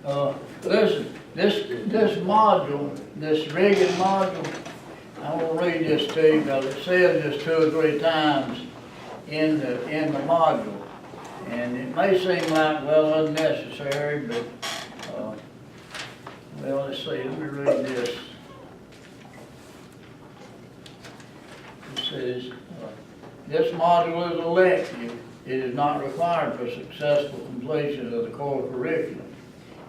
Listen, this module, this rigging module, I will read this to you because it says this 2 or 3 times in the module. And it may seem like, well, unnecessary, but, well, let's see, let me read this. It says, this module is elective. It is not required for successful completion of the core curriculum.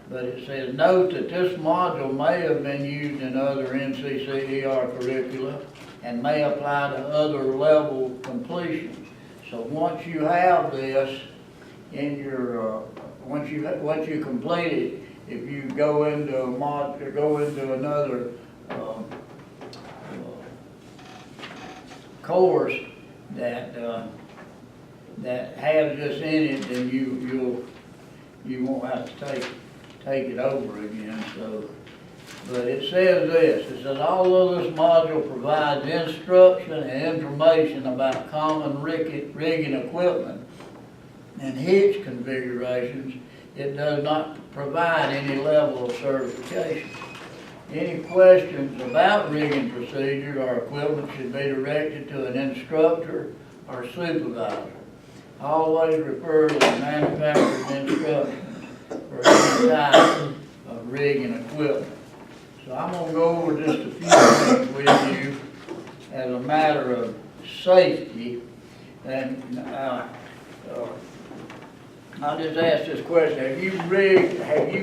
But it says, note that this module may have been used in other NCCER curricula and may apply to other level completions. So once you have this in your, once you complete it, if you go into another course that has this in it, then you won't have to take it over again. So, but it says this. It says, although this module provides instruction and information about common rigging equipment and hitch configurations, it does not provide any level of certification. Any questions about rigging procedures or equipment should be directed to an instructor or supervisor. Always refer to the manufacturer's instructions for any type of rigging equipment. So I'm going to go over just a few things with you as a matter of safety. And I'll just ask this question. Have you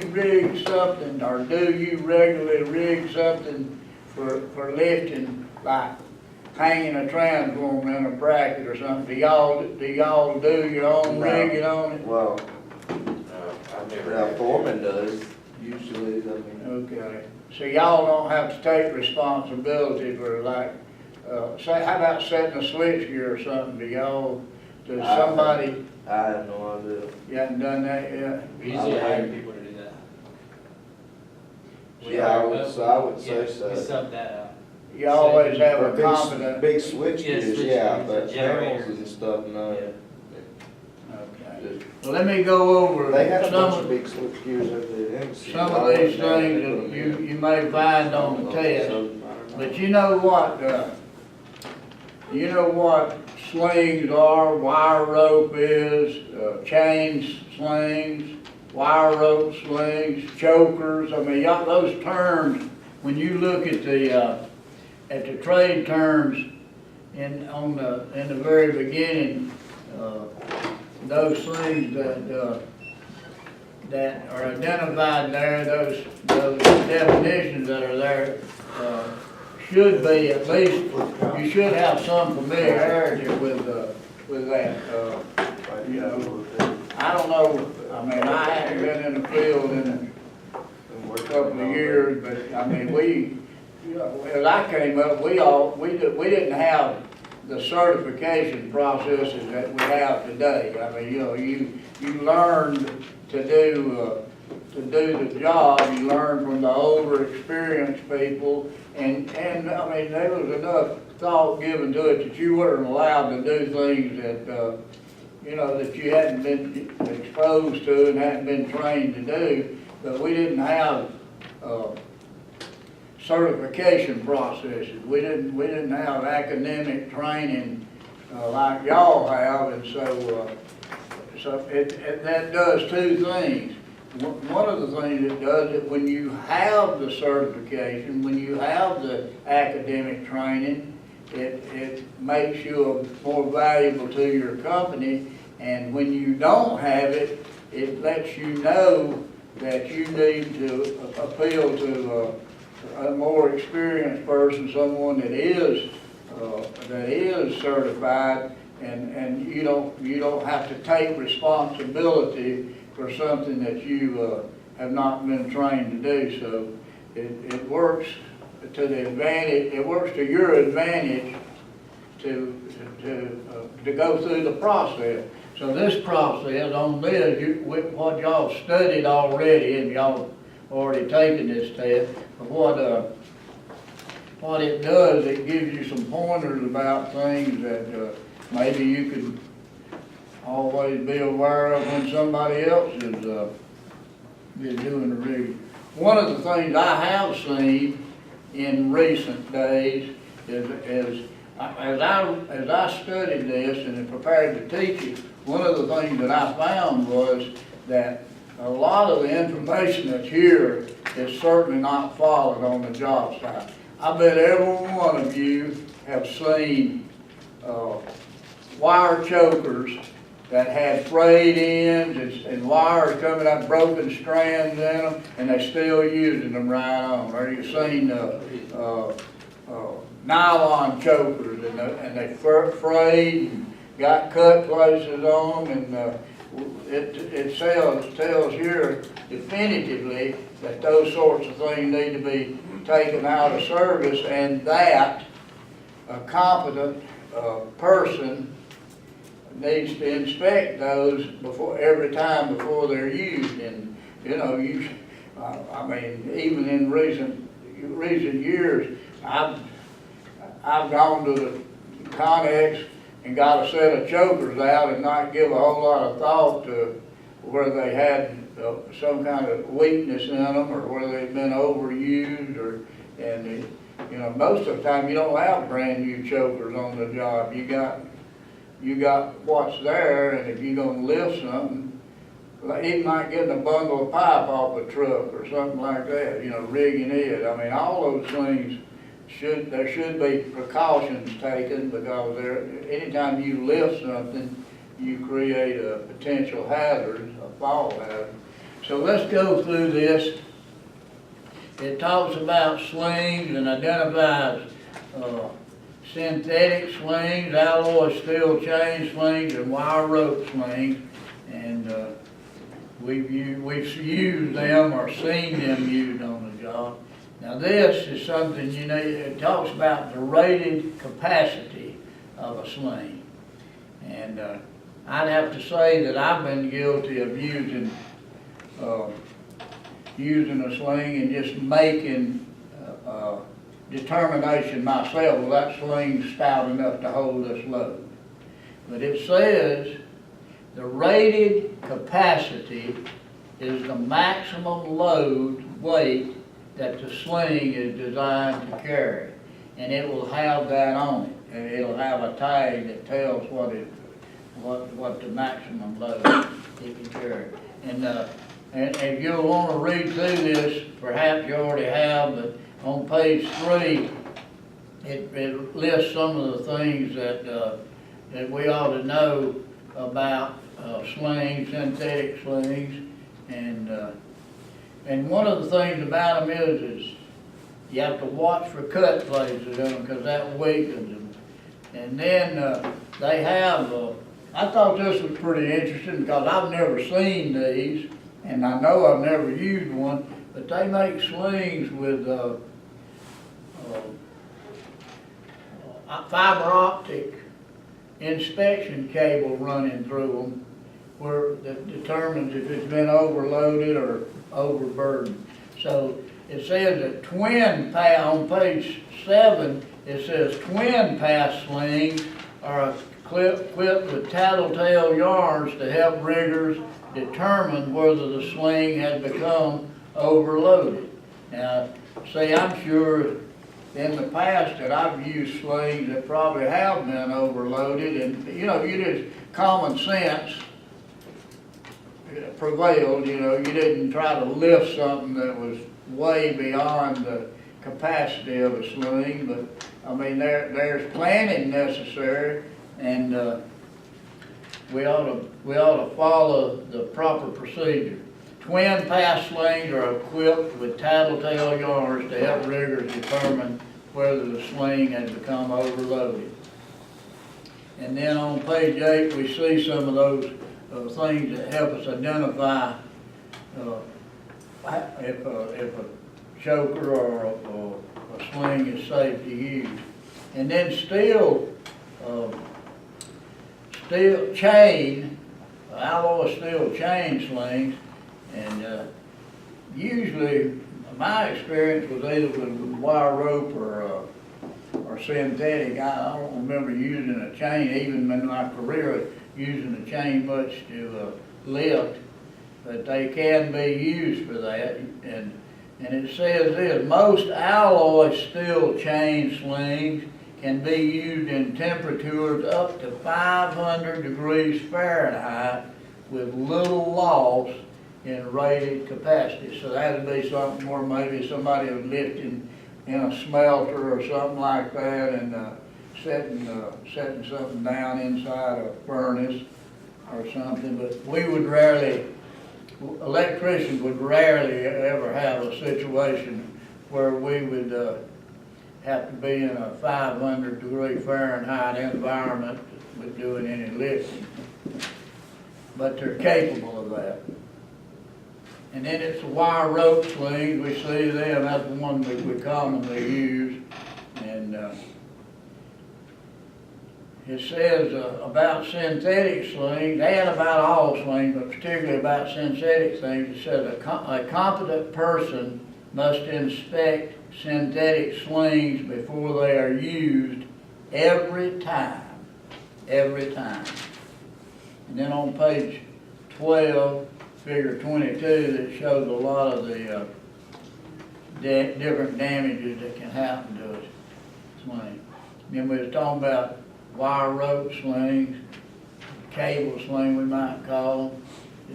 rigged something, or do you regularly rig something for lifting, like hanging a transformer in a bracket or something? Do y'all do your own rigging on it? Well, I've never. our foreman does, usually, I mean. Okay. So y'all don't have to take responsibility for, like, say, how about setting a switch gear or something? Does somebody? I have no idea. You haven't done that yet? We usually hire people to do that. Yeah, I would say so. We sub that out. You always have For a competent. big switch Yeah, gears, switch yeah, gears, but generators. panels and stuff, no. Okay. Well, let me go over They had a bunch of some big switch gears over there. Them see of all these that things that you may find on the test. So, But you know what slings are, wire rope is, chain slings, wire rope slings, chokers. I mean, those terms, when you look at the trade terms in the very beginning, those things that are identified there, those definitions that are there, should be at least, you should have some familiarity with that. You know, I don't know, I mean, I haven't been in the field in a couple of years, but I mean, as I came up, we didn't have the certification processes that we have today. I mean, you learned to do the job. You learn from the older experienced people, and I mean, there was enough thought given to it that you weren't allowed to do things that that you hadn't been exposed to and hadn't been trained to do. But we didn't have certification processes. We didn't have academic training like y'all have, and so that does 2 things. One of the things it does is when you have the certification, when you have the academic training, it makes you more valuable to your company. And when you don't have it, it lets you know that you need to appeal to a more experienced person, someone that is certified, and you don't have to take responsibility for something that you have not been trained to do. So it works to the advantage. It works to your advantage to go through the process. So this process on this, what y'all studied already, and y'all already taken this test. But what it does, it gives you some pointers about things that maybe you could always be aware of when somebody else is be doing the rigging. One of the things I have seen in recent days is as I studied this and prepared to teach it, one of the things that I found was that a lot of the information that's here is certainly not followed on the job site. I bet every one of you have seen wire chokers that had frayed ends and wires coming up, broken strands in them, and they're still using them right on. Or you've seen nylon chokers and they frayed and got cut places on them, and it tells here definitively that those sorts of things need to be taken out of service, and that a competent person needs to inspect those every time before they're used. And you know, I mean, even in recent years, I've gone to the Connex and got a set of chokers out and not give a whole lot of thought to whether they had some kind of weakness in them or whether they've been overused, and you know, most of the time you don't have brand new chokers on the job. You got what's there, and if you're gonna lift something, like even like getting a bundle of pipe off a truck or something like that, you know, rigging it. I mean, all those things there should be precautions taken, because anytime you lift something, you create a potential hazard, a fall hazard. So let's go through this. It talks about slings and identifies synthetic slings, alloy steel chain slings, and wire rope slings, and we've used them or seen them used on the job. Now this is something, you know, it talks about the rated capacity of a sling, and I'd have to say that I've been guilty of using a sling and just making determination myself, well, that sling's stout enough to hold this load. But it says the rated capacity is the maximum load weight that the sling is designed to carry, and it will have that on it, and it'll have a tag that tells what the maximum load it can carry. And if you'll want to read through this, perhaps you already have, but on page 3, it lists some of the things that we ought to know about slings, synthetic slings, and one of the things about them is you have to watch for cut places in them, because that weakens them. And then they have, I thought this was pretty interesting, because I've never seen these, and I know I've never used one, but they make slings with fiber optic inspection cable running through them, where that determines if it's been overloaded or overburdened. So it says that twin pass, on page 7, it says twin pass slings are equipped with tattletale yarns to help riggers determine whether the sling has become overloaded. Now, see, I'm sure in the past that I've used slings that probably have been overloaded, and you know, you just common sense prevailed. You know, you didn't try to lift something that was way beyond the capacity of a sling, but I mean, there's planning necessary, and we ought to follow the proper procedure. Twin pass slings are equipped with tattletale yarns to help riggers determine whether the sling has become overloaded. And then on page 8, we see some of those things that help us identify if a choker or a sling is safe to use. And then steel chain, alloy steel chain slings, and usually my experience was either with wire rope or synthetic. I don't remember using a chain, even in my career, using a chain much to lift. but they can be used for that. And it says this, most alloy steel chain slings can be used in temperatures up to 500 degrees Fahrenheit with little loss in rated capacity. So that'd be something where maybe somebody was lifting in a smelter or something like that and setting something down inside a furnace or something. But we would rarely, electricians would rarely ever have a situation where we would have to be in a 500 degree Fahrenheit environment with doing any lifting. But they're capable of that. And then it's the wire rope slings. We see them, that's the one that we commonly use. And it says about synthetic slings, and about all slings, but particularly about synthetic things, it says a competent person must inspect synthetic slings before they are used every time. Every time. And then on page 12, figure 22, that shows a lot of the different damages that can happen to a sling. Then we was talking about wire rope slings, cable sling we might call them.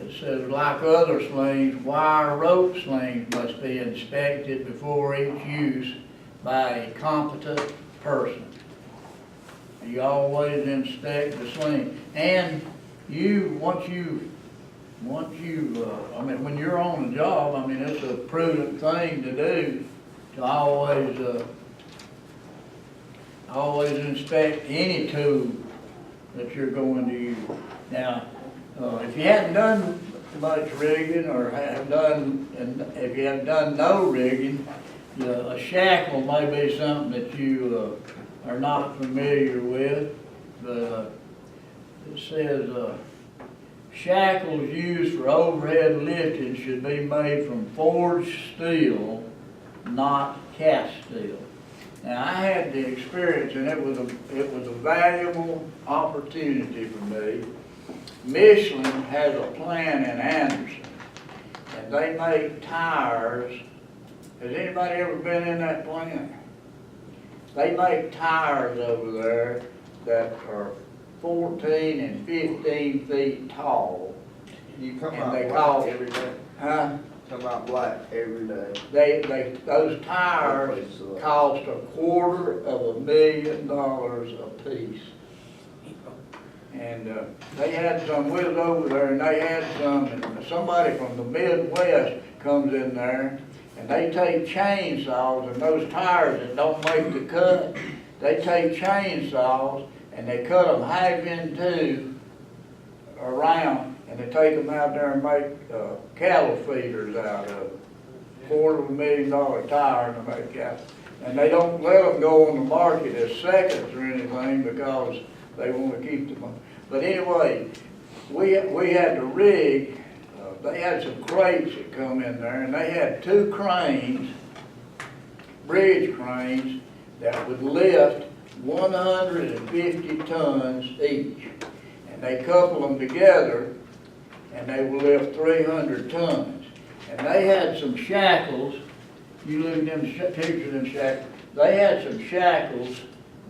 It says, like other slings, wire rope slings must be inspected before each use by a competent person. You always inspect the sling. And when you're on the job, I mean, it's a prudent thing to do to always inspect any tool that you're going to use. Now, if you hadn't done much rigging or if you have done no rigging, a shackle may be something that you are not familiar with, but it says shackles used for overhead lifting should be made from forged steel, not cast steel. Now, I had the experience, and it was a valuable opportunity for me. Michelin has a plant in Anderson, and they make tires. Has anybody ever been in that plant? They make tires over there that are 14 and 15 feet tall. You come And out they black call- every day. Huh? Come out black every day. Those tires cost $250,000 a piece. And they had some, we was over there, and they had some, and somebody from the Midwest comes in there, and they take chainsaws, and those tires that don't make the cut, they take chainsaws, and they cut them half in two around, and they take them out there and make cattle feeders out of it. $250,000 tire to make cattle. And they don't let them go on the market as seconds or anything because they want to keep them. But anyway, we had to rig. They had some crates that come in there, and they had two cranes, bridge cranes, that would lift 150 tons each. And they couple them together, and they would lift 300 tons. And they had some shackles. You look at them pictures of them shackles. They had some shackles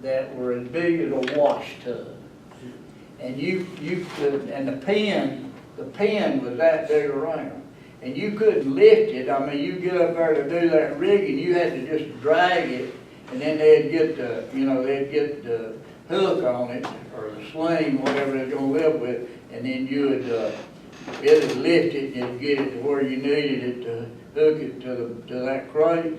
that were as big as a wash tub. And you could, and the pin was that big around. And you couldn't lift it. I mean, you get up there to do that rigging, you had to just drag it, and then they'd get the hook on it, or the sling, whatever they're gonna live with, and then you would, it'd lift it and get it to where you needed it to hook it to that crate.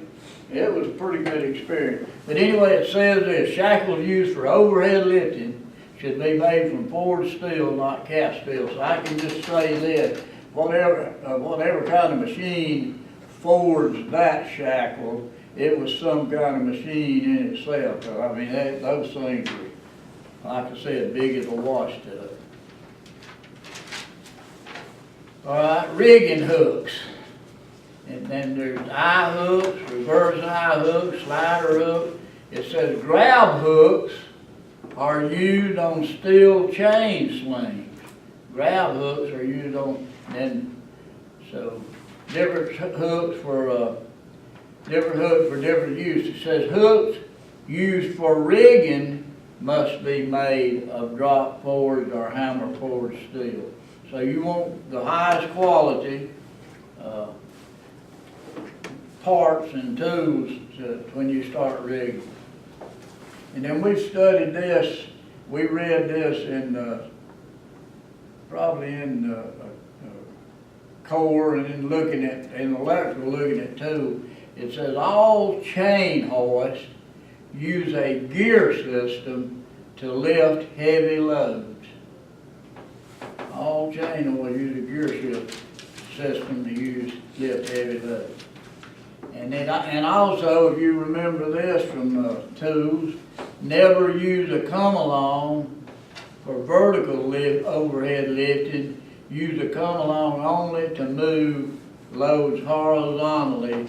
It was a pretty good experience. But anyway, it says this, shackles used for overhead lifting should be made from forged steel, not cast steel. So I can just say this, whatever kind of machine forged that shackle, it was some kind of machine in itself. I mean, those things were, like I said, big as a wash tub. All right, rigging hooks. And then there's eye hooks, reverse eye hooks, slider hooks. It says grab hooks are used on steel chain slings. Grab hooks are used on, then So, different hooks for different use. It says hooks used for rigging must be made of drop forged or hammer forged steel. So you want the highest quality parts and tools when you start rigging. And then we studied this, we read this in probably in core and then looking at, in electrical looking at too. It says all chain hoists use a gear system to lift heavy loads. All chain hoists use a gear system to lift heavy loads. And then, and also, if you remember this from tools, never use a come along for vertical lift, overhead lifting. Use a come along only to move loads horizontally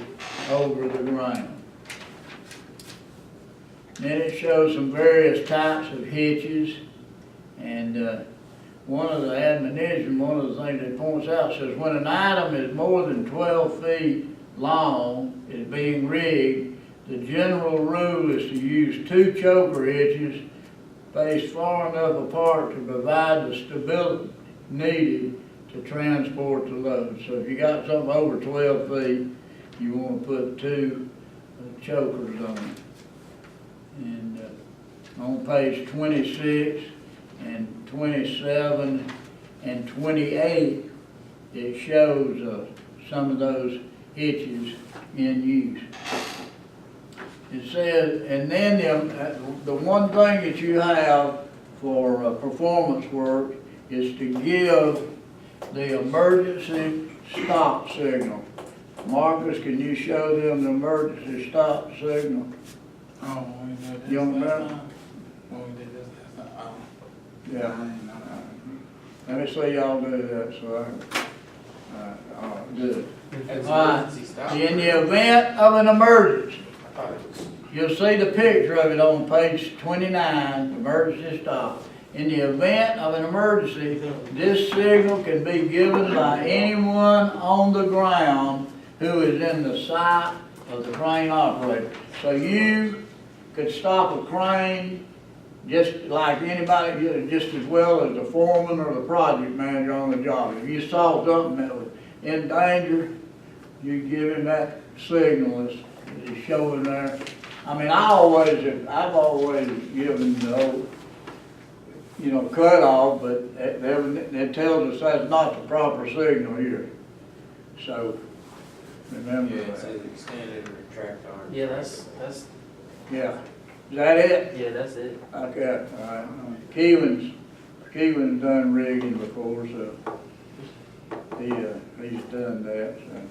over the ground. Then it shows some various types of hitches, and one of the admonition, one of the things it points out says when an item is more than 12 feet long, is being rigged, the general rule is to use 2 choker hitches spaced far enough apart to provide the stability needed to transport the load. So if you got something over 12 feet, you want to put 2 chokers on it. And on page 26 and 27 and 28, it shows some of those hitches in use. It says, and then the one thing that you have for performance work is to give the emergency stop signal. Marcus, can you show them the emergency stop signal? Oh, we did this. You don't remember? When we did this, Yeah. Let me see y'all do that, so good. That's Alright. emergency stop. In the event of an emergency, I thought it was- you'll see the picture of it on page 29, emergency stop. In the event of an emergency, this signal can be given by anyone on the ground who is in the sight of the crane operator. So you could stop a crane just like anybody, just as well as the foreman or the project manager on the job. If you saw something that was in danger, you give him that signal as showing there. I mean, I've always given the old, cut off, but it tells us that's not the proper signal here. So, remember Yeah, it that. says extended retract arm. Yeah, that's, Yeah. Is that it? yeah, that's it. Okay, all right. Keewan's done rigging before, so he's done that, so.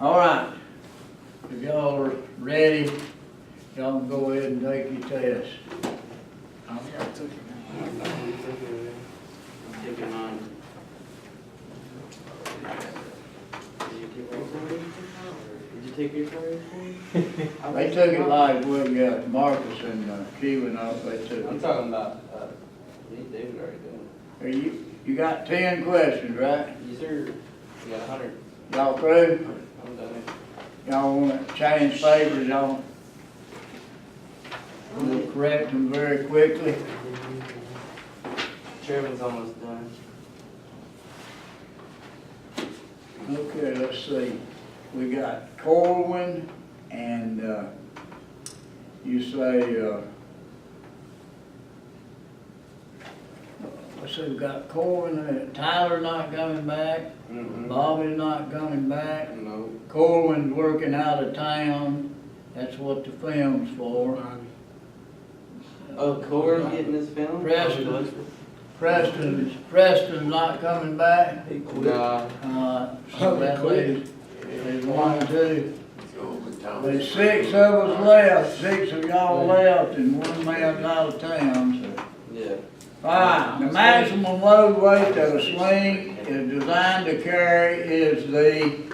All right. If y'all are ready, y'all can go ahead and take your test. I think I took it. I'm taking mine. Did you take your car? They took it like, well, yeah, Marcus and Keewan, they took I'm it. talking about, David already did it. You got 10 questions, right? Yes, sir. You got 100. Y'all through? I'm done it. Y'all want to change favors, y'all? We'll correct them very quickly. Chairman's almost done. Okay, let's see. We got Corwin and, you say, let's see, we got Corwin, Tyler not coming back, Bobby's not coming back, No. Corwin's working out of town, that's what the film's for. Oh, Corey's getting this film? Preston's not coming back, Nah. so that leaves, there's 1, 2. There's 6 of us left, 6 of y'all left, and 1 man's out of town, so. Yeah. Alright, the maximum load weight that a sling is designed to carry is the,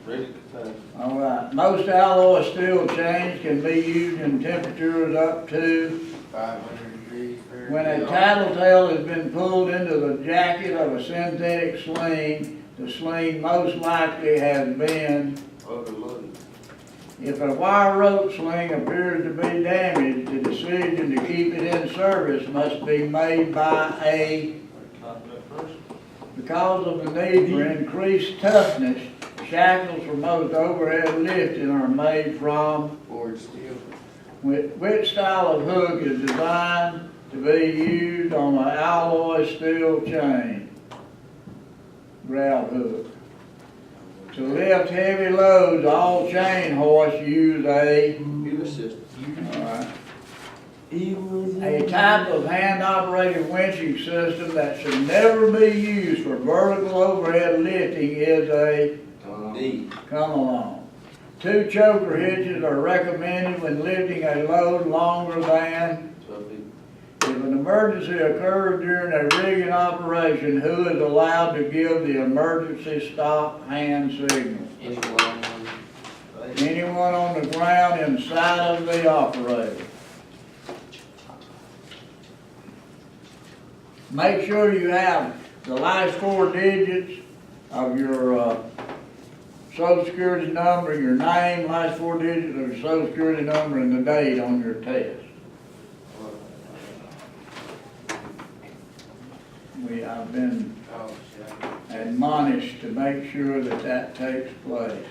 Ready to touch. alright, most alloy steel chains can be used in temperatures up to 500 degrees Fahrenheit. when a tattletale has been pulled into the jacket of a synthetic sling, the sling most likely has been. Overloaded. If a wire rope sling appears to be damaged, the decision to keep it in service must be made by because of the need for increased toughness, shackles for most overhead lifting are made from Forged steel. which style of hook is designed to be used on an alloy steel chain? Grab hook. To lift heavy loads, all chain hoists use a, Fuel system. alright, a type of hand-operated winching system that should never be used for vertical overhead lifting is a D. come along. 2 choker hitches are recommended when lifting a load longer than. 12 feet. If an emergency occurs during a rigging operation, who is allowed to give the emergency stop hand signal? Anyone on the ground inside of the operator. Make sure you have the last 4 digits of your Social Security number, your name, last 4 digits of your Social Security number, and the date on your test. I've been admonished to make sure that that takes place.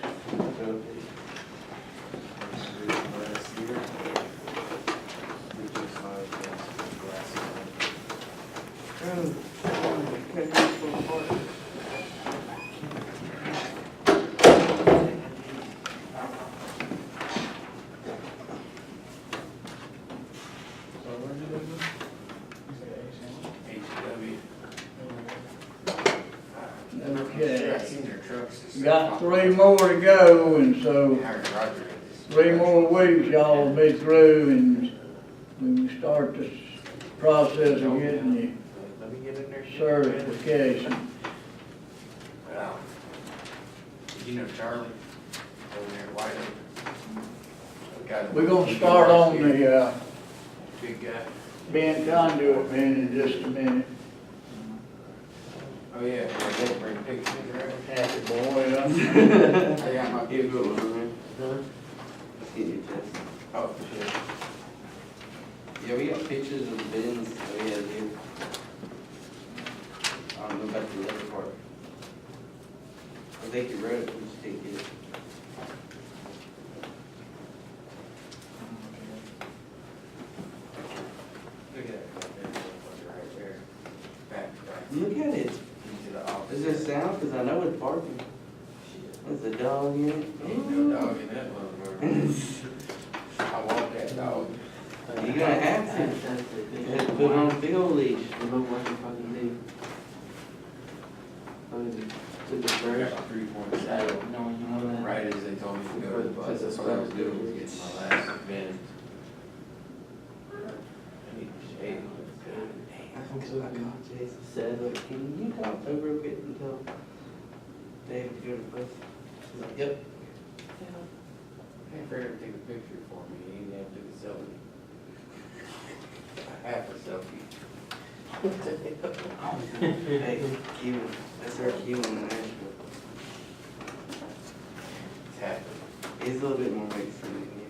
Okay. Got 3 more to go, and so 3 more weeks y'all will be through, and we can start this process of getting you certification. You know Charlie over there at White Oak? We're gonna start on the Big guy. being conduit man in just a minute. Oh yeah, they bring pictures around. Happy boy, I got my You kids. go on, man. Let's get your test. Oh, shit. Yeah, we got pictures of the bins that we had here. I don't know about the leather part. I think you wrote it, we just didn't get it. Look at that motherfucker right there. Back to back. Look at it. Into the office. Is there sound? Cause I know it's barking. Shit. There's a dog in it. Ain't no dog in that motherfucker. I want that dog. You're gonna have to. You have to put on a big old leash. Remote what you fucking do. Took the I first. got my 3-point saddle. No, you know that. Right as they told me to go to the bus, that's what I was doing, was getting my last bend. I need to shave. I called Jason, said, like, can you talk over a bit until David go to the bus? He's like, yep. Hey, Fred, take a picture for me, he didn't have to do the selfie. Half a selfie. Hey, Cuban, that's our Cuban in Nashville. It's happening. He's a little bit more Mexican than you.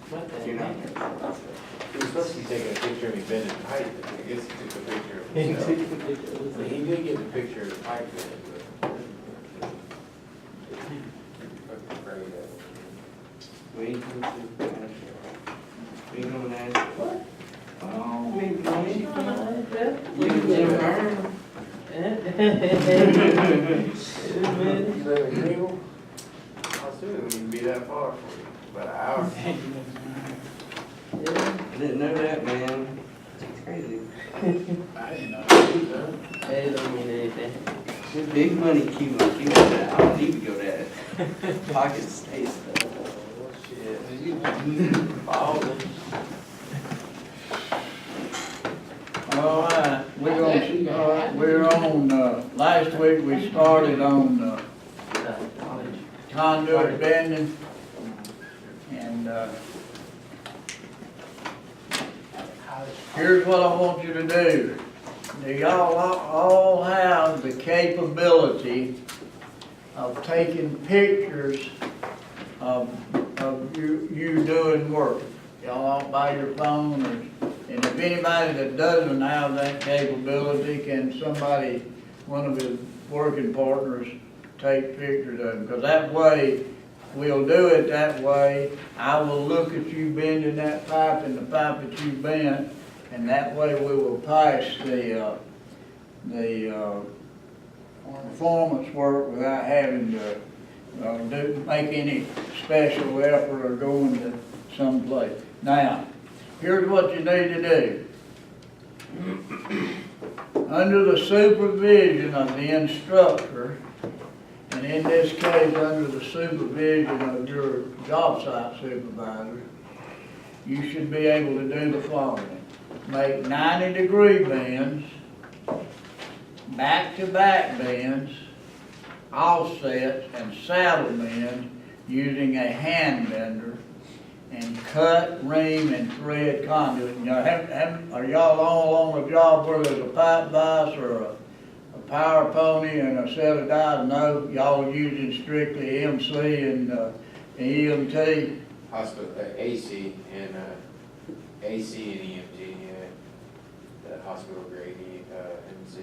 What the You're not heck? Mexican. He was supposed to be taking a picture of me bending the pipe, but I guess he took a picture of He himself. took a picture of But he himself. did get the picture of the pipe bending, but. Fucking afraid of it. We ain't coming to Nashville. We ain't coming to Nashville. What? Oh, we ain't going. You can Jim Hearn. You live in Greenville? I'll assume it wouldn't be that far for you, about an hour. I didn't know that, man. It's crazy. I didn't know that. It don't mean anything. Big money Cuban. Cuban, I don't need to go there. Pocket space though. Oh, shit. You balling. All right, we're on, last week we started on College. conduit bending. And, here's what I want you to do. Do y'all all have the capability of taking pictures of you doing work. Y'all out by your phone, and if anybody that doesn't have that capability, can somebody, one of his working partners, take pictures of them? Because that way, we'll do it that way. I will look at you bending that pipe and the pipe that you bent, and that way we will pass the performance work without having to make any special effort or go into someplace. Now, here's what you need to do. Under the supervision of the instructor, and in this case, under the supervision of your job site supervisor, you should be able to do the following. Make 90-degree bends, back-to-back bends, offsets, and saddle bends using a hand bender, and cut, ream, and thread conduit. You know, are y'all all on a job where there's a pipe vise or a power pony and a set of dies? No, y'all are using strictly MC and EMT. Hospital, AC and AC and EMT, yeah. The hospital grade MC.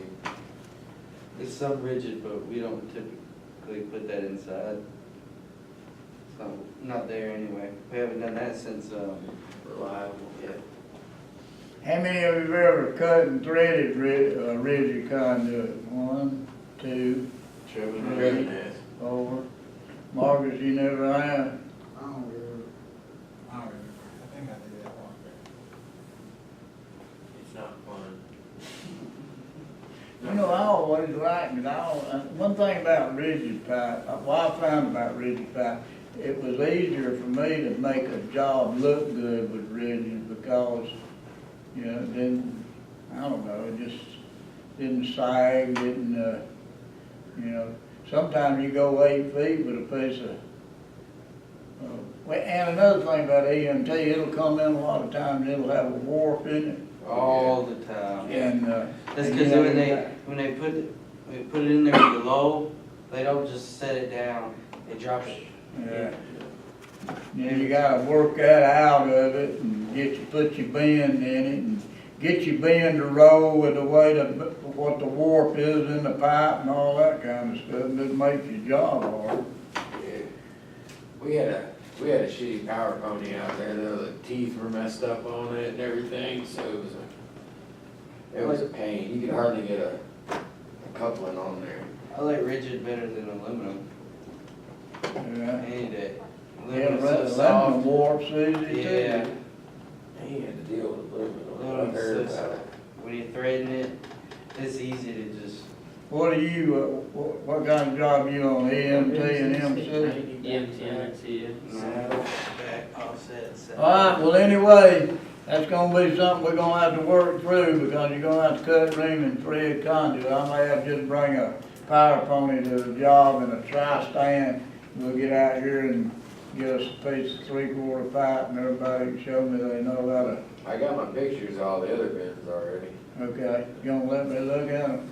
It's some rigid, but we don't typically put that inside. So, not there anyway. We haven't done that since, Reliable, yeah. How many of you have ever cut and threaded rigid conduit? 1, 2, Trevor Three. has. 4. Marcus, you never have? I don't remember. I think I did that one. It's not fun. You know, I always liked it. One thing about rigid pipe, what I found about rigid pipe, it was easier for me to make a job look good with rigid because, you know, it didn't, I don't know, it just didn't sag, didn't, you know. Sometimes you go 8 feet with a piece of, and another thing about EMT, it'll come in a lot of times, it'll have a warp in it. all the time. And, That's and, because you know, when they put it in there with the low, they don't just set it down, they drop it. Yeah. Then you gotta work that out of it and put your bend in it and get your bend to roll with the way what the warp is in the pipe and all that kind of stuff. It makes your job hard. Yeah. We had a shitty power pony out there, the teeth were messed up on it and everything, so it was a pain. You could hardly get a coupling on there. I like rigid better than aluminum, Yeah. any day. Yeah, Aluminum's so aluminum soft. warps easy too. Yeah. He had to deal with aluminum. I Aluminum's heard so about it. soft. When you're threading it, it's easy to just. What are you, what kind of job you on, EMT and MC? Back offset. All right, well, anyway, that's gonna be something we're gonna have to work through because you're gonna have to cut, ream, and thread conduit. I may have to just bring a power pony to the job and a tri-stand. We'll get out here and get us a piece of 3/4 pipe and everybody can show me they know how to. I got my pictures of all the other bins already. Okay, you gonna let me look at them?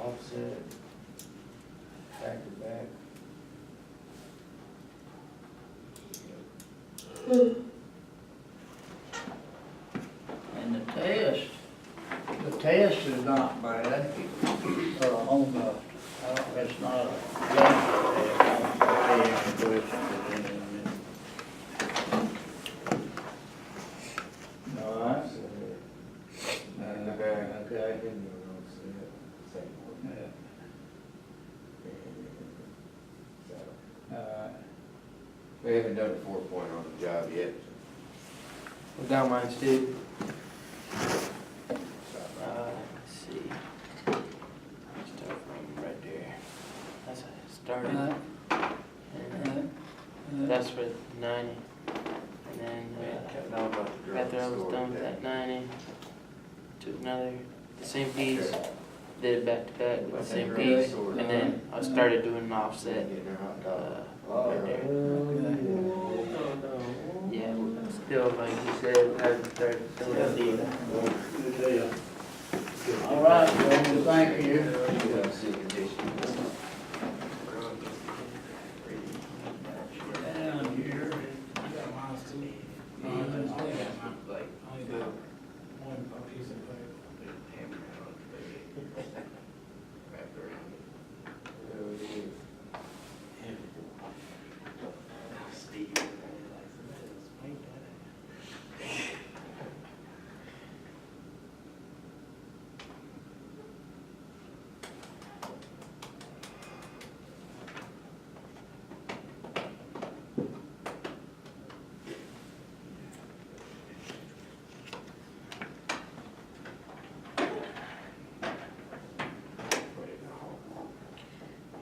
Offset, back to back. And the test is not bad. On the, it's not a all right. In the back. Okay. We haven't done a 4-point on the job yet. Well, down mine too. Let's see. Start from right there. That's how it started. And that's with 90. And then after I was done with that 90, took another, the same piece, did it back to back with the same piece, and then I started doing an offset. Getting her hot dog. Right there. still, like you said, hasn't started. So we'll see. Good deal. All right, well, thank you. Down here. Got mine too. I only got one piece of paper.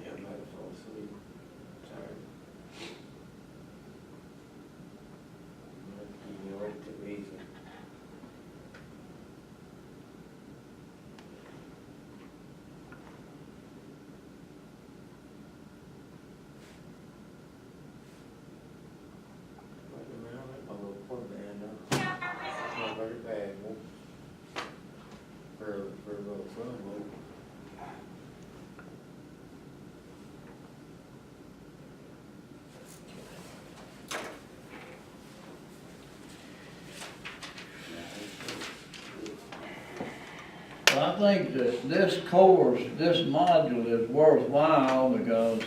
Yeah, I might have fallen asleep. Sorry. You know, it too easy. Like, man, I like my little pork band now. Not very bad, well, for a little fun, well. Well, I think that this course, this module is worthwhile because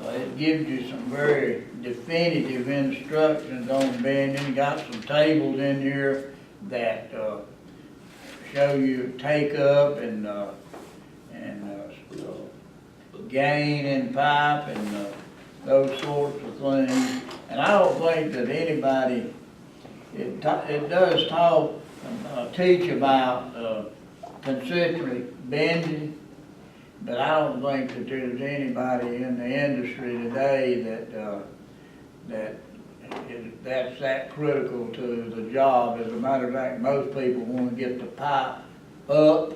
it gives you some very definitive instructions on bending. Got some tables in here that show you take up and gain in pipe and those sorts of things. And I don't think that anybody, it does talk, teach about concentric bending, but I don't think that there's anybody in the industry today that's that critical to the job. As a matter of fact, most people want to get the pipe up,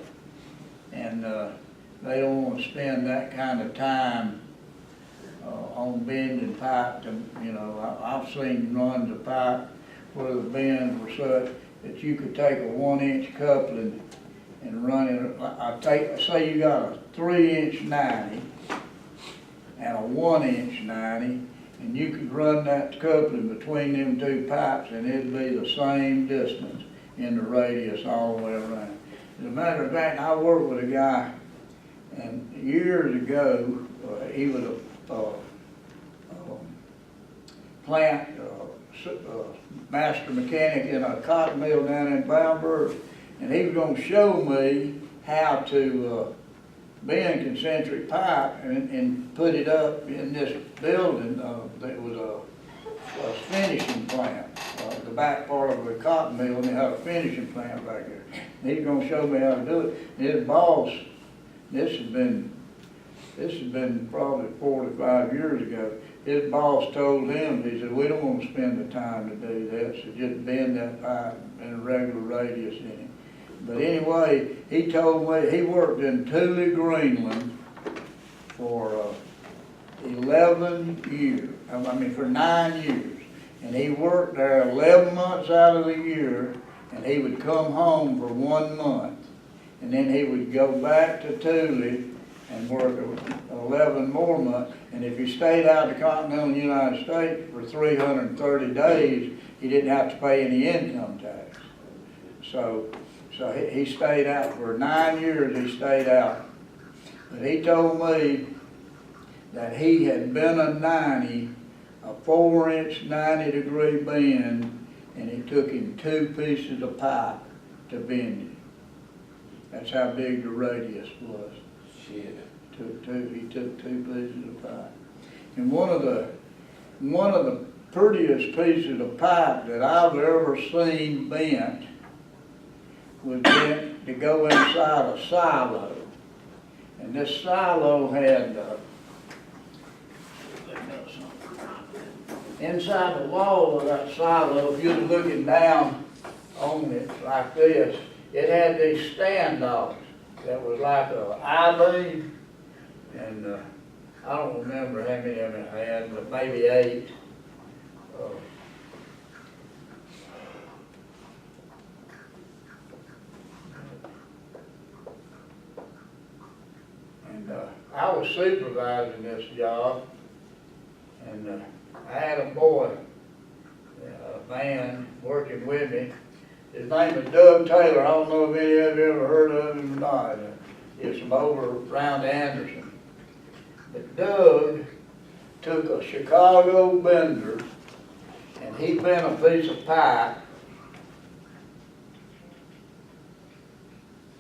and they don't want to spend that kind of time on bending pipe. I've seen runs of pipe where the bends were such that you could take a 1-inch coupling and run it. Say you got a 3-inch 90 and a 1-inch 90, and you could run that coupling between them two pipes and it'd be the same distance in the radius all the way around. As a matter of fact, I worked with a guy, and years ago, he was a plant master mechanic in a cotton mill down in Bamberg, and he was going to show me how to bend concentric pipe and put it up in this building that was a finishing plant, the back part of the cotton mill, and they had a finishing plant back there. And he was going to show me how to do it. And his boss, this has been probably 45 years ago. His boss told him, he said, we don't want to spend the time to do that, so just bend that pipe in a regular radius in it. But anyway, he told me he worked in Thule, Greenland for 11 years, for 9 years. And he worked there 11 months out of the year, and he would come home for 1 month. And then he would go back to Thule and work 11 more months. And if he stayed out of the continental United States for 330 days, he didn't have to pay any income tax. So he stayed out for 9 years, he stayed out. But he told me that he had been a 90, a 4-inch 90-degree bend, and it took him 2 pieces of pipe to bend it. That's how big the radius was. Shit. He took 2 pieces of pipe. And one of the prettiest pieces of pipe that I've ever seen bent was bent to go inside a silo. And this silo had, inside the wall of that silo, if you're looking down on it like this, it had these standoffs that was like a I-beam, and I don't remember how many of them it had, but maybe 8. was supervising this job, and I had a boy, a man working with me. His name is Doug Taylor. I don't know if any of you ever heard of him or not. He's from over around Anderson. But Doug took a Chicago bender, and he bent a piece of pipe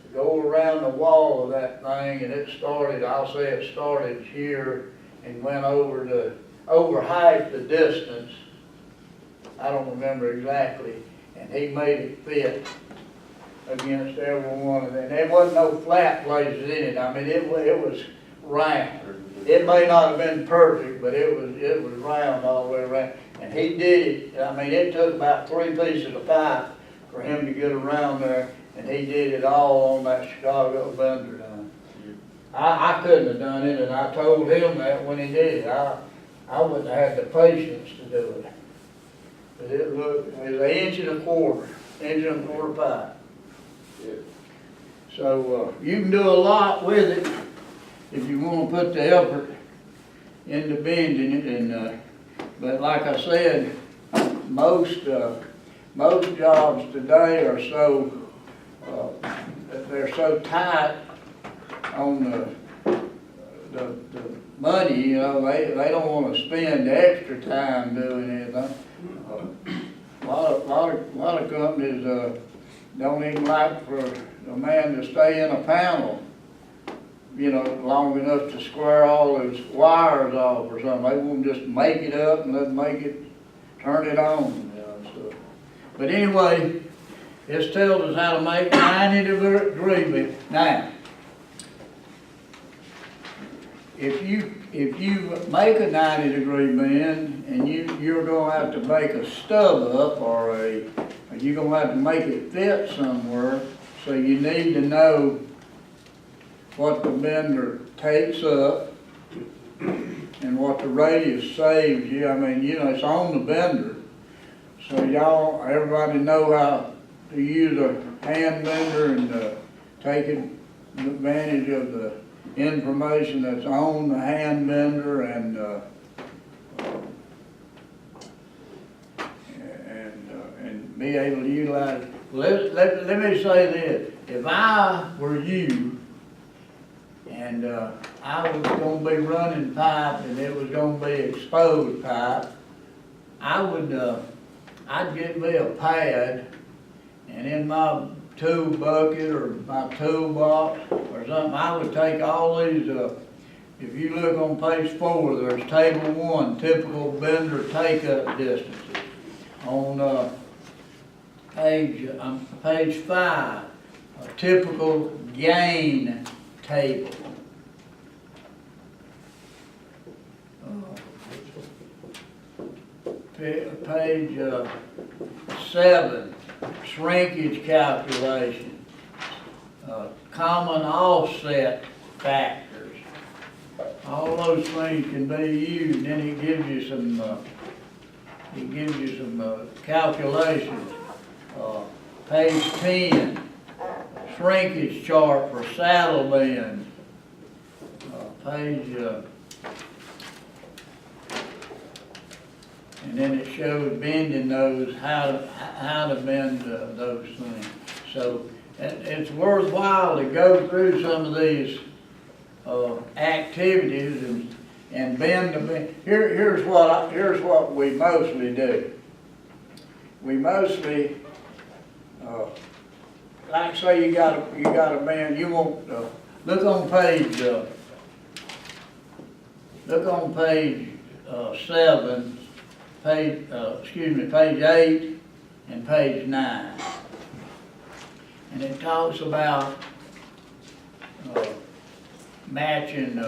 to go around the wall of that thing, and it started, I'll say it started here and went over half the distance. I don't remember exactly, and he made it fit against every one of them. There wasn't no flat places in it. I mean, it was round. It may not have been perfect, but it was round all the way around. And he did it. I mean, it took about 3 pieces of pipe for him to get around there, and he did it all on that Chicago bender. I couldn't have done it, and I told him that when he did it. I wouldn't have had the patience to do it. But it was an inch and a quarter pipe. Yeah. So you can do a lot with it if you want to put the effort into bending it. And but like I said, most jobs today are so they're so tight on the money. You know, they don't want to spend extra time doing anything. A lot of companies don't even like for a man to stay in a panel, you know, long enough to square all those wires off or something. They want to just make it up and then turn it on, you know. So, but anyway, this tells us how to make 90-degree bend. Now, if you make a 90-degree bend and you're going to have to make a stub up or you're going to have to make it fit somewhere, so you need to know what the bender takes up and what the radius saves you. I mean, you know, it's on the bender. So everybody know how to use a hand bender and taking advantage of the information that's on the hand bender and be able to utilize it. Let me say this. If I were you and I was going to be running pipe and it was going to be exposed pipe, I'd get me a pad, and in my tool bucket or my toolbox or something, I would take all these, if you look on page 4, there's table 1, typical bender take-up distances. On page 5, a typical gain table. Page 7, shrinkage calculation, common offset factors. All those things can be used, and it gives you some calculations. Page 10, shrinkage chart for saddle bends. And then it shows bending those, how to bend those things. So it's worthwhile to go through some of these activities and bend the bend. Here's what we mostly do. We mostly, like say you got a bend. You want look on page 7. Page 8 and page 9. And it talks about matching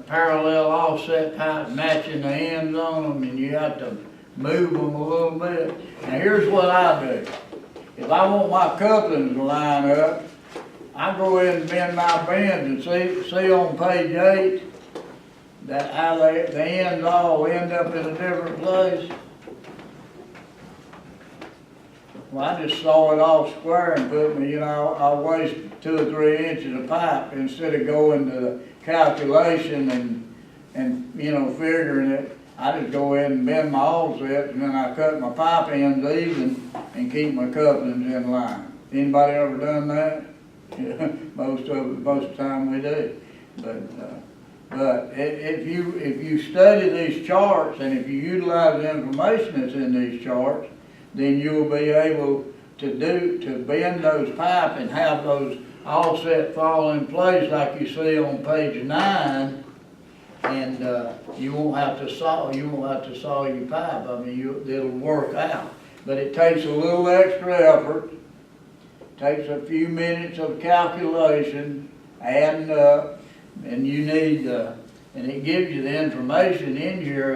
parallel offset pipe, matching the ends on them, and you have to move them a little bit. Now here's what I do. If I want my couplings to line up, I go in and bend my bends and see on page 8 that how the ends all end up in a different place. Well, I just saw it off square and put me, you know, I'll waste 2 or 3 inches of pipe instead of going to calculation and, you know, figuring it, I just go ahead and bend my offsets, and then I cut my pipe ends even and keep my couplings in line. Anybody ever done that? Yeah, most of the time we do. But if you study these charts and if you utilize the information that's in these charts, then you'll be able to bend those pipe and have those offset fall in place like you see on page 9, and you won't have to saw your pipe. I mean, it'll work out. But it takes a little extra effort, takes a few minutes of calculation, adding up, and you need, and it gives you the information in here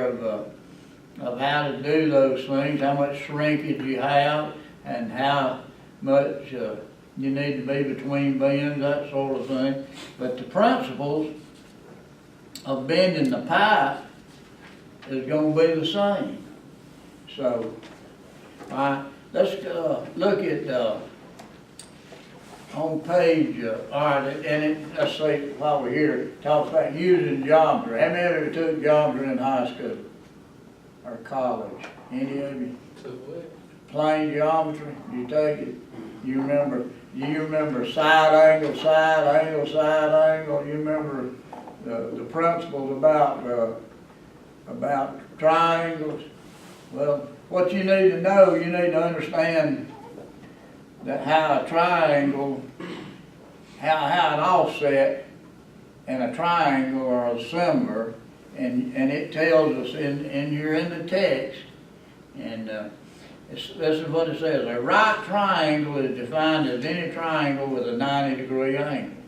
of how to do those things, how much shrinkage you have, and how much you need to be between bends, that sort of thing. But the principles of bending the pipe is going to be the same. So, all right, let's look at on page, all right, let's say while we're here, it talks about using geometry. How many of you took geometry in high school or college? Any of you? Plane geometry, you take it? You remember side angle, side angle, side angle? You remember the principles about triangles? Well, what you need to know, you need to understand that how a triangle, how an offset and a triangle are similar, and it tells us in the text, and this is what it says: a right triangle is defined as any triangle with a 90-degree angle.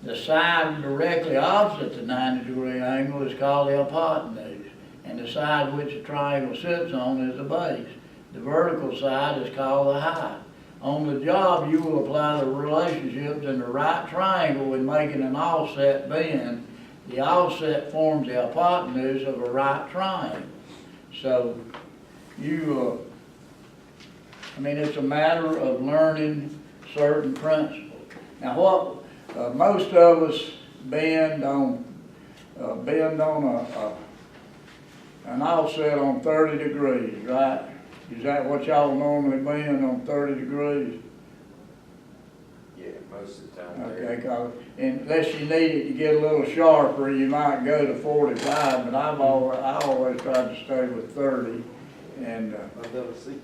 The side directly opposite the 90-degree angle is called the hypotenuse, and the side which the triangle sits on is the base. The vertical side is called the height. On the job, you will apply the relationships in the right triangle when making an offset bend. The offset forms the hypotenuse of a right triangle. So, it's a matter of learning certain principles. Now, what most of us bend on an offset on 30 degrees, right? Is that what y'all normally bend on 30 degrees? Yeah, most of the time. Okay, cause unless you need it to get a little sharper, you might go to 45, but I always try to stay with 30. And I've done a 60.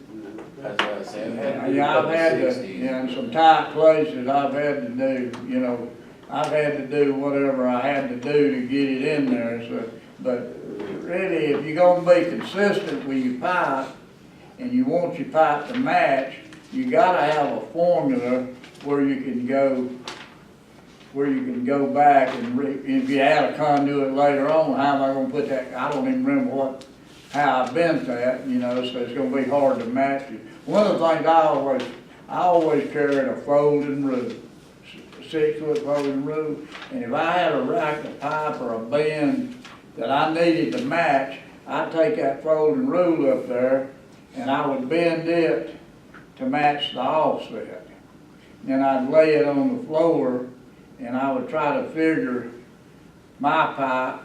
That's what I said. yeah, I've had to, in some tight places, I've had to do, I've had to do whatever I had to do to get it in there. So, but really, if you're going to be consistent with your pipe, and you want your pipe to match, you got to have a formula where you can go back and if you add a conduit later on, how am I going to put that? I don't even remember how I bent that, so it's going to be hard to match it. One of the things I always carried a folding rule, 6-foot folding rule, and if I had a rack of pipe or a bend that I needed to match, I'd take that folding rule up there and I would bend it to match the offset. Then I'd lay it on the floor and I would try to figure my pipe,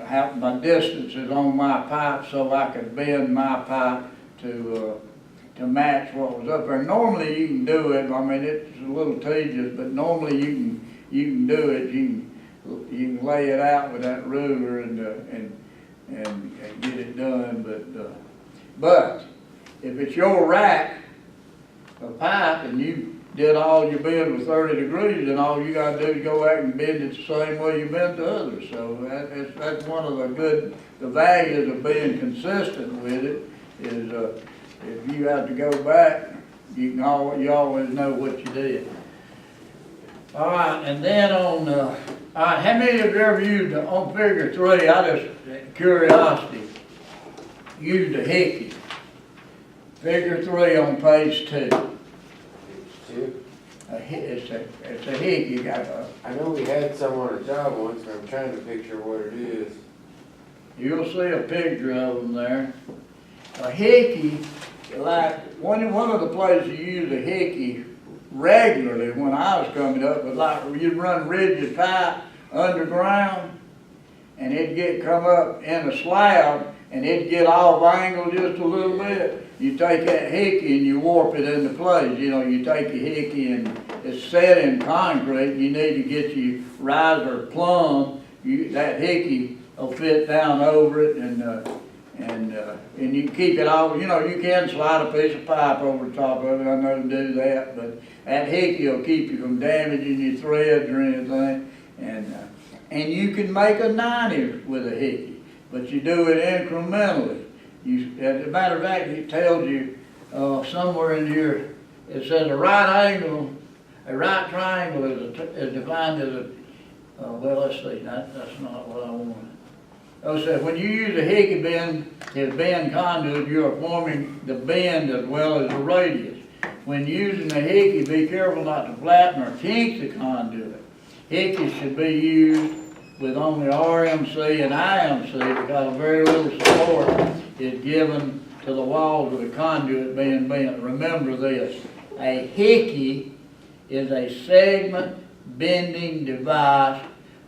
how my distances on my pipe so I could bend my pipe to match what was up there. Normally you can do it, it's a little tedious, but normally you can do it. You can lay it out with that ruler and get it done, but if it's your rack of pipe and you did all your bend with 30 degrees, then all you got to do is go back and bend it the same way you bent the others. So that's one of the values of being consistent with it is if you have to go back, you always know what you did. All right, and then all right, how many of you ever used on figure 3? I just curiosity used a hickey. Figure 3 on page 2. It's a hickey. I know we had some on a job once, but I'm trying to picture what it is. You'll see a picture of them there. A hickey, like one of the places you use a hickey regularly when I was coming up was like you'd run rigid pipe underground, and it'd come up in a slab, and it'd get off angle just a little bit. You take that hickey and you warp it into place. You know, you take your hickey and it's set in concrete. You need to get your riser plumb. That hickey will fit down over it, and you can keep it all. You know, you can slide a piece of pipe over the top of it. I know to do that, but that hickey will keep you from damaging your threads or anything. And you can make a 90 with a hickey, but you do it incrementally. As a matter of fact, it tells you somewhere in here, it says a right triangle is defined as a, well, let's see, that's not what I wanted. Oh, so when you use a hickey bend to bend conduit, you are forming the bend as well as the radius. When using a hickey, be careful not to flatten or kink the conduit. Hickeys should be used with only RMC and IMC because very little support is given to the walls of the conduit being bent. Remember this, a hickey is a segment bending device.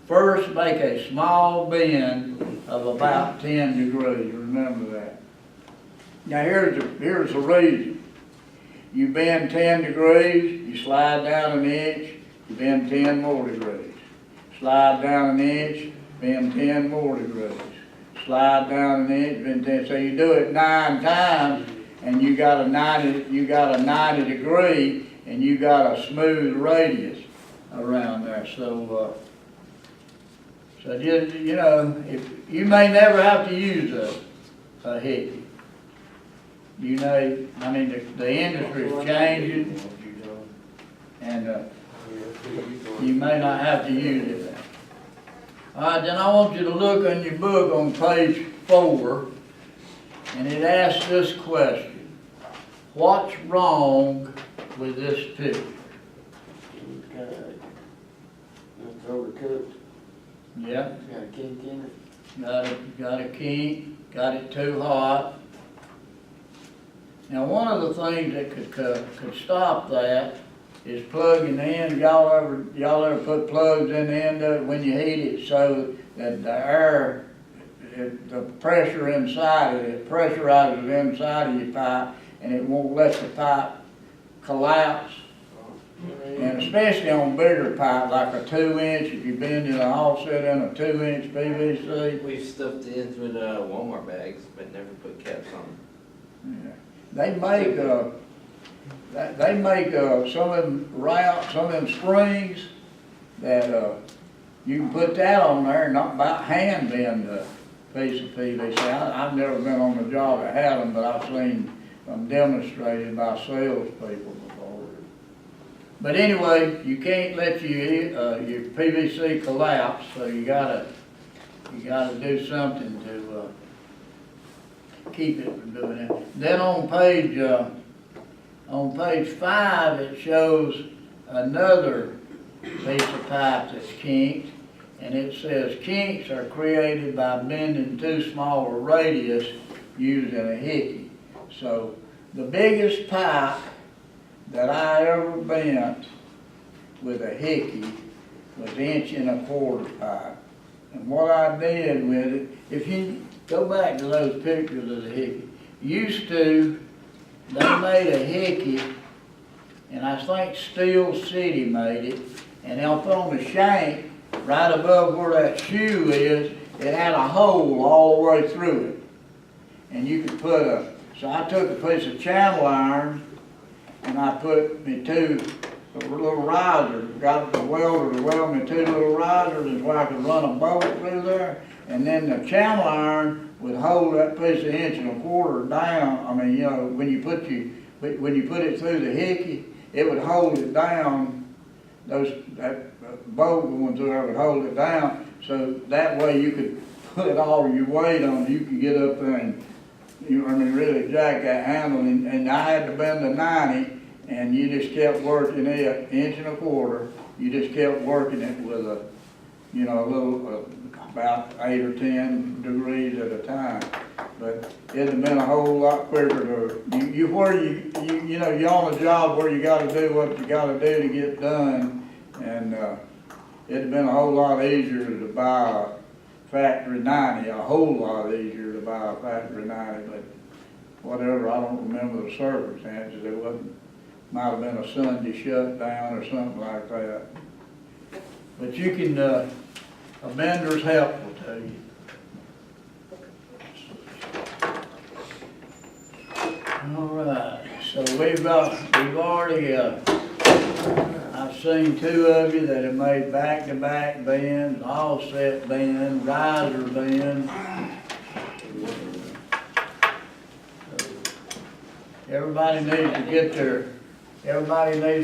First make a small bend of about 10 degrees, remember that. Now here's the reason. You bend 10 degrees, you slide down an inch, you bend 10 more degrees. Slide down an inch, bend 10 more degrees. Slide down an inch, bend 10. So you do it 9 times, and you got a 90 degree, and you got a smooth radius around there. So just, you know, if you may never have to use a hickey. You know, I mean, the industry's changing, and you may not have to use it. All right, then I want you to look in your book on page 4, and it asks this question. What's wrong with this picture? It's overcooked. Yeah, It's got a kink in it. got a kink, got it too hot. Now, one of the things that could stop that is plugging the end. Y'all ever put plugs in the end of it when you heat it so that the air, the pressure inside of it pressurizes inside of your pipe, and it won't let the pipe collapse. And especially on bigger pipe, like a 2-inch, if you bend it an offset in a 2-inch PVC. We've stuffed the ends with Walmart bags, but never put caps on them. Yeah. They make some of them springs that you can put that on there and not about hand bend a piece of PVC. I've never been on a job that had them, but I've seen them demonstrated by salespeople before. But anyway, you can't let your PVC collapse, so you gotta do something to keep it from doing it. Then on page 5, it shows another piece of pipe that's kinked, and it says kinks are created by bending too small a radius using a hickey. So the biggest pipe that I ever bent with a hickey was 1.25" pipe. And what I did with it, if you go back to those pictures of the hickey, they made a hickey, and I think Steel City made it, and up on the shank, right above where that shoe is, it had a hole all the way through it. And you could so I took a piece of channel iron, and I put me 2 little risers, got the welder to weld me 2 little risers, and where I could run a bolt through there, and then the channel iron would hold that piece of 1.25" down. I mean, you know, when you put it through the hickey, it would hold it down. That bolt going through there would hold it down, so that way you could put all your weight on it. You could get up there and really jack that handle. And I had to bend a 90, and you just kept working it 1.25". You just kept working it with a little. About 8 or 10 degrees at a time, but it'd have been a whole lot quicker to you're on a job where you got to do what you got to do to get done, and it'd have been a whole lot easier to buy a factory 90, a whole lot easier to buy a factory 90, but whatever, I don't remember the circumstances, it wasn't, might have been a Sunday shutdown or something like that. But you can, a vendor's helpful to you. All right, so we've already, I've seen two of you that have made back-to-back bins, offset bins, riser bins. Everybody needs to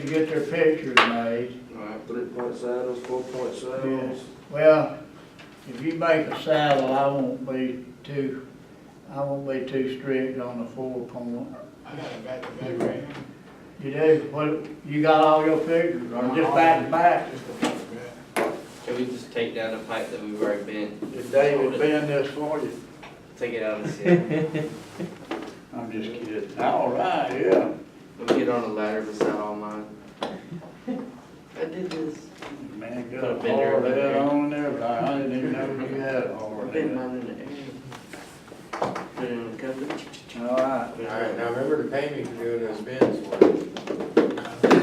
get their pictures made. All right, 3-point saddles, 4-point saddles. Well, if you make a saddle, I won't be too strict on the 4-point. I got a back-to-back right now. You do? What, you got all your pictures, or just back to back? Just a back-to-back. Can we just take down the pipe that we've already bent? Did David bend this for you? Take it out and see it. I'm just kidding. All right, yeah. Let me get on a ladder beside all mine. I did this. Man, Put a got a bender hard in head there. on there, but I didn't even know you had a hard I bent head. mine in the air. Put it in the cover. All right. Alright, now remember to pay me for doing those bins for you.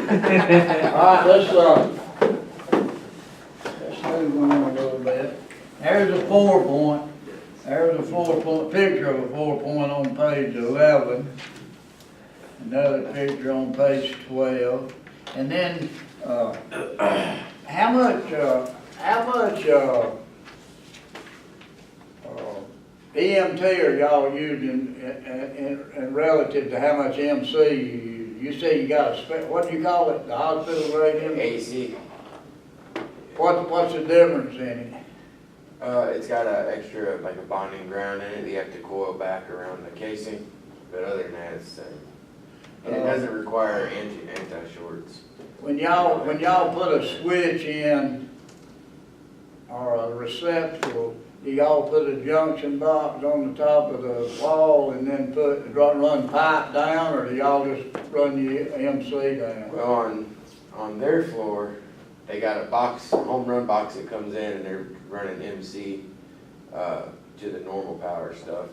All right, let's move on a little bit. There's a 4-point. There's a 4-point, picture of a 4-point on page 11. Another picture on page 12. And then, how much EMT are y'all using in relative to how much MC you use? You say you got what do you call it, the hospital radio? AC, What's the difference in it? it's got an extra, like a bonding ground in it, you have to coil back around the casing, but other than that, it's the same. And it doesn't require anti-shorts. When y'all put a switch in or a receptacle, do y'all put a junction box on the top of the wall and then run pipe down, or do y'all just run the MC down? Well, on their floor, they got a box, a home run box that comes in, and they're running MC to the normal power stuff.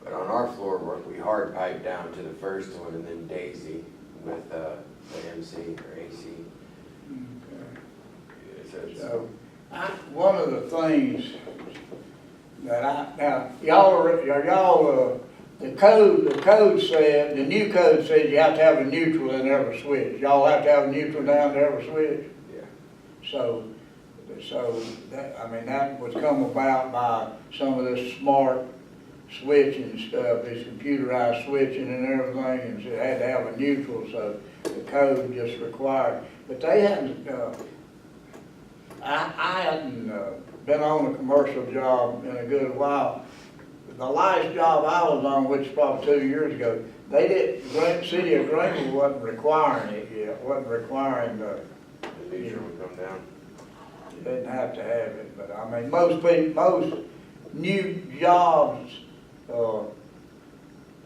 But on our floor, we hard pipe down to the first one and then daisy with the MC or AC. Okay. So, one of the things that the code said, the new code says you have to have a neutral in every switch. Y'all have to have a neutral down to every switch? Yeah. So that, I mean, that was come about by some of this smart switching stuff, this computerized switching and everything, and so it had to have a neutral, so the code just required. But they hadn't, I hadn't been on a commercial job in a good while. The last job I was on, which was probably 2 years ago, they didn't, City of Greenville wasn't requiring it yet, wasn't requiring The neutral would come down. you didn't have to have it, but I mean, most new jobs,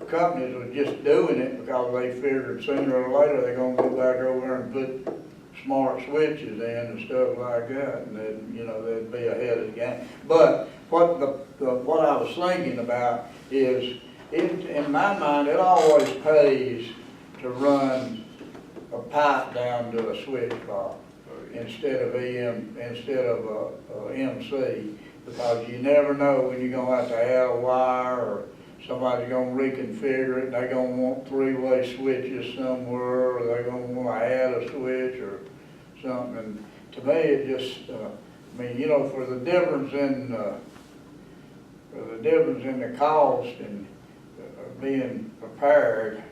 companies were just doing it because they figured sooner or later they're gonna go back over and put smart switches in and stuff like that, and then, you know, they'd be ahead of the game. But what I was thinking about is, in my mind, it always pays to run a pipe down to a switch box instead of MC, because you never know when you're gonna have to add a wire, or somebody's gonna reconfigure it, they're gonna want 3-way switches somewhere, or they're gonna wanna add a switch or something. And to me, it just, I mean, you know, for the difference in the cost and being prepared,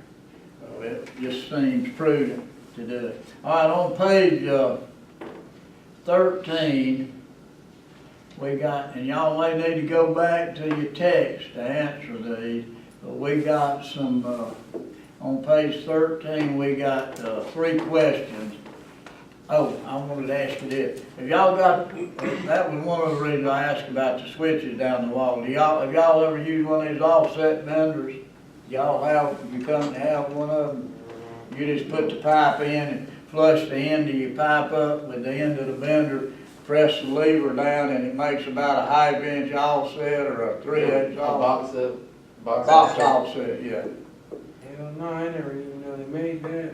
it just seems prudent to do it. All right, on page 13, we got, and y'all may need to go back to your text to answer these, but we got some, on page 13, we got 3 questions. Oh, I wanted to ask you this. Have y'all got, that was one of the reasons I asked about the switches down the wall. Have y'all ever used one of these offset benders? You come to have one of them? You just put the pipe in and flush the end of your pipe up with the end of the bender, press the lever down and it makes about a half inch offset or a 3/8 A offset. box Box offset, yeah. Hell no, I never even know they made that.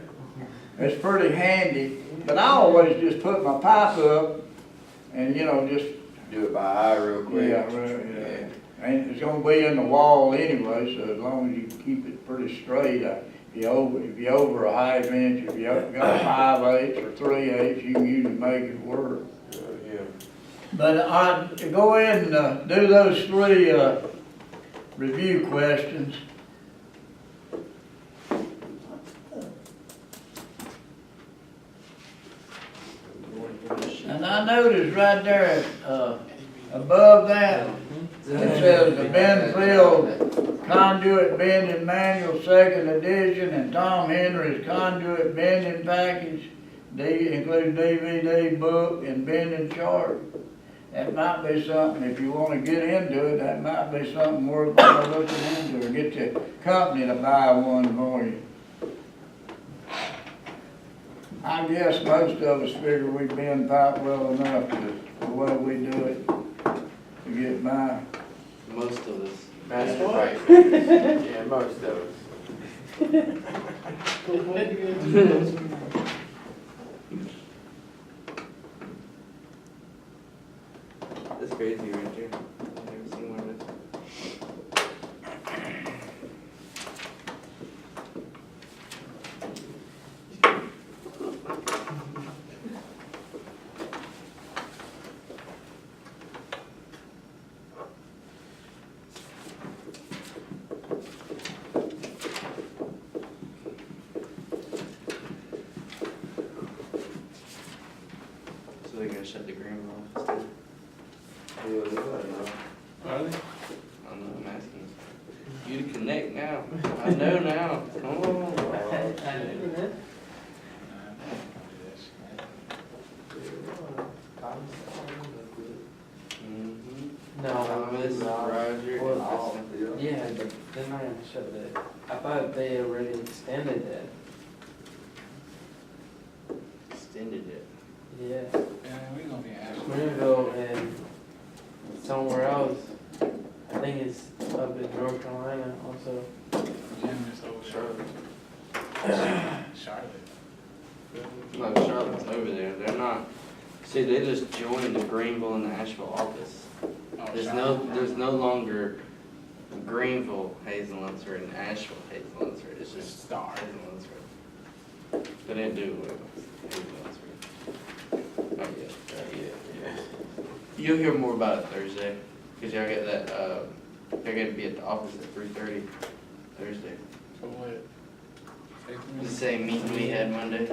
It's pretty handy, but I always just put my pipe up and, you know, just, Do it by eye real quick. yeah, yeah. And it's gonna be in the wall anyway, so as long as you keep it pretty straight, if you over a half inch, if you got 5/8 or 3/8, you can usually make it work. Yeah. But I, go ahead and, do those three, review questions. And I noticed right there, above that, it says the Benfield conduit bending manual, second edition, and Tom Henry's conduit bending package, includes DVD, book, and bending chart. That might be something, if you wanna get into it, that might be something worthwhile looking into, or get the company to buy one for you. I guess most of us figure we bend pipe well enough to, the way we do it, to get by. Most of us. That's right. Yeah, most of us. That's crazy right there. I've never seen one of those. So they're gonna shut the green off instead? Yeah, they got it now. Are they? I don't know, I'm asking you to connect now. I know now. Come on. Mm-hmm. No, Thomas, Roger, and Well, Kristen. yeah, but they're not gonna shut that. I thought they already extended that. Extended it. Yeah. Yeah, we gonna be asking. We're gonna go and somewhere else. I think it's up in North Carolina also. Jim is over Charlotte. Charlotte. No, Charlotte's over there. They're not. See, they just joined the Greenville and the Asheville office. Oh, There's no longer Greenville Hazel Lunsford and Asheville Hazel Lunsford. It's just Star. Hazel Lunsford. They didn't do it with Hazel Lunsford. Not yet. Yeah. You'll hear more about it Thursday, cause y'all got that. They're gonna be at the office at 3:30 Thursday. For what? The same meeting we had Monday.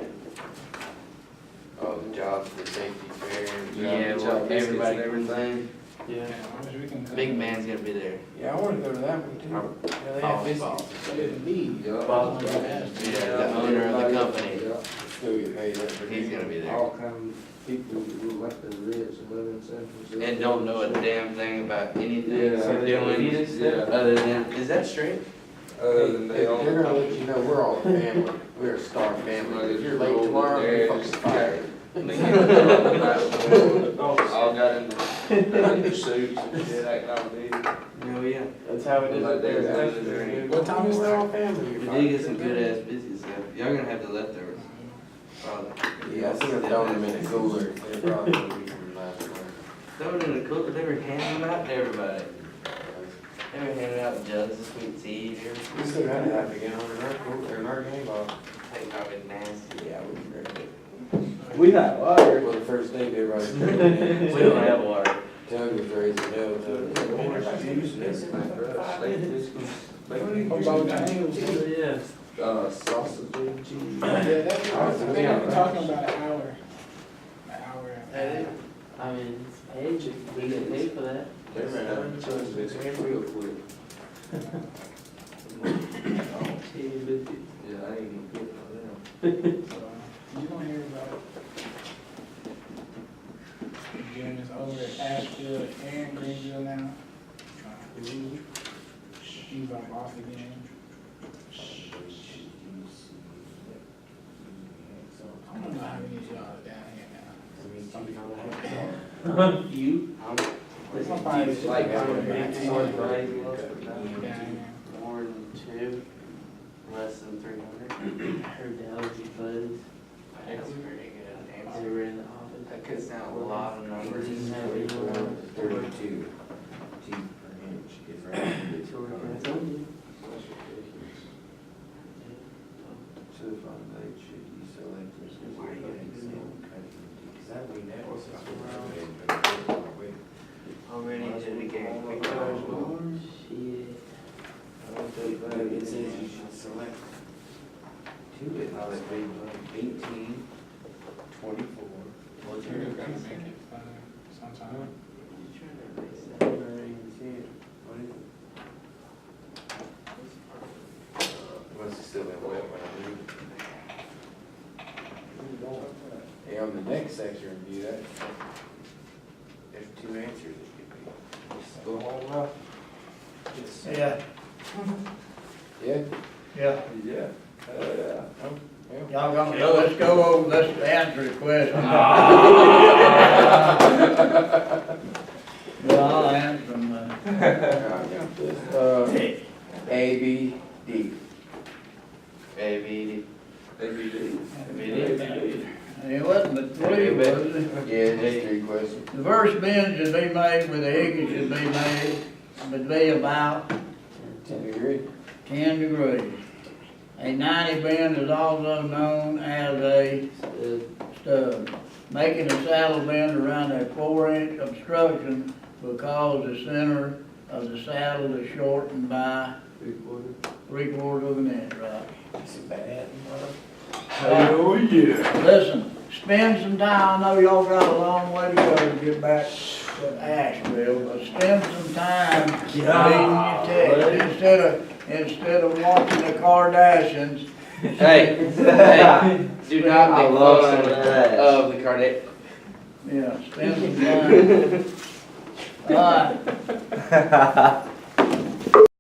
Oh, the jobs, the safety fair. Yeah, well, everybody comes in. Yeah. Yeah, I wish we can come. Big man's gonna be there. Yeah, I wanna go to that one too. Yeah, they have business. Good need, yeah. Bob. Yeah, the owner of the company. Yeah. Still get paid up for He's gonna be there. All kind of people who like the rich and live in San Francisco. And don't know a damn thing about anything Yeah. we're doing, Yeah. other than, is that straight? Other than they own. They're gonna let you know, we're all a family. We're a star family. If you're late tomorrow, you're fucking fired. All got in the suits and shit, acting all neat. Oh, yeah. That's how it is up there. What time is We're all that? family. We did get some good ass business stuff. Y'all gonna have the leftovers. Probably. Yeah, I think I'm throwing them in a cooler. They're probably gonna be from last night. Throw it in the cooler, they were handing them out to everybody. They were handing out jugs of sweet tea, everything. We still got to have to get on in our cooler, in our game ball. They probably nasty. Yeah, we can drink it. We got water. Well, the first thing everybody's drinking in. We don't have water. Tug was raising hell, Tug. Yeah. Sausage and cheese. Yeah, that's what I was thinking. We're talking about an hour. An hour. Hey, I mean, hey, we get paid for that. They ran out of choices real quick. Yeah, I ain't gonna get no So, you don't hear about it. Jim is over at Asheville and Greenville now. He's on off again. So, I don't know how many of y'all are down here now. You? It's like having a big sword, right? More than 2, less than 300. Her allergy buds. That's pretty good. They were in the office. That cuts down a lot of numbers. 32 teeth per inch is right. So if I'm late, should you select this? Because that way that was Already did it again. Shit. it says you should select two, it was 18, 24. You're gonna make it sometime. I don't even see it. What is it? Must have still been wet when I moved. Hey, on the next section review, that, there's 2 answers it could be. Go home now. Yeah, Yeah? yeah. Yeah. Yeah. Y'all gonna, let's go over, let's answer the question. Well, I'll answer them. A, B, D. Baby. ABD. It wasn't but 3, was it? Yeah, just 3 questions. The first bend should be made where the hickey should be made, would be about 10 degree. 10 degrees. A 90 bend is also known as a stub. Making a saddle bend around a 4-inch obstruction will cause the center of the saddle to shorten by 3/4 of an inch, right? That's a bad one. Oh, yeah. Listen, spend some time, I know y'all got a long way to go to get back to Asheville, but spend some time reading your text instead of watching the Kardashians. Hey, hey, do not I make love fun some of that. of the Kardashians. Yeah, spend some time. All right,